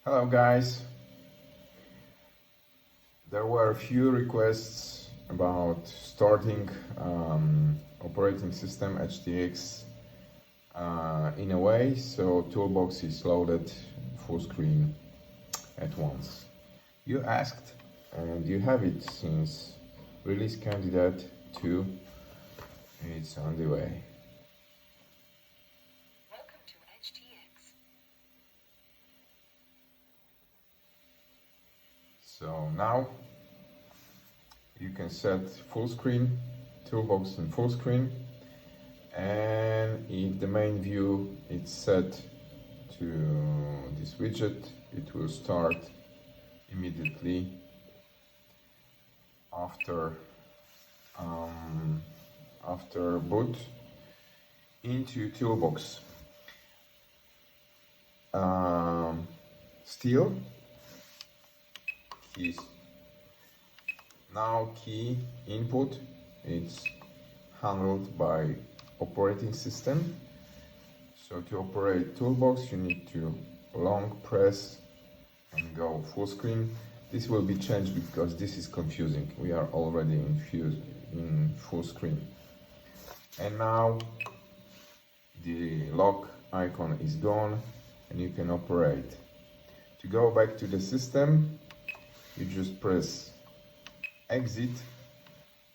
Hello guys, there were a few requests about starting operating system HTX in a way so Toolbox is loaded full screen at once. You asked and you have it since release candidate 2, it's on the way. Welcome to HTX. So now you can set full screen, Toolbox in full screen, and if the main view is set to this widget, it will start immediately after boot into Toolbox. Still, keys. Now key input, it's handled by operating system. So to operate Toolbox, you need to long press and go full screen. This will be changed because this is confusing. We are already in full screen. And now the lock icon is gone and you can operate. To go back to the system, you just press exit,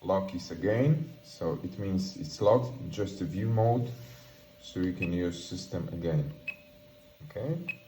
lock is again, so it means it's locked, just a view mode, so you can use system again. Okay.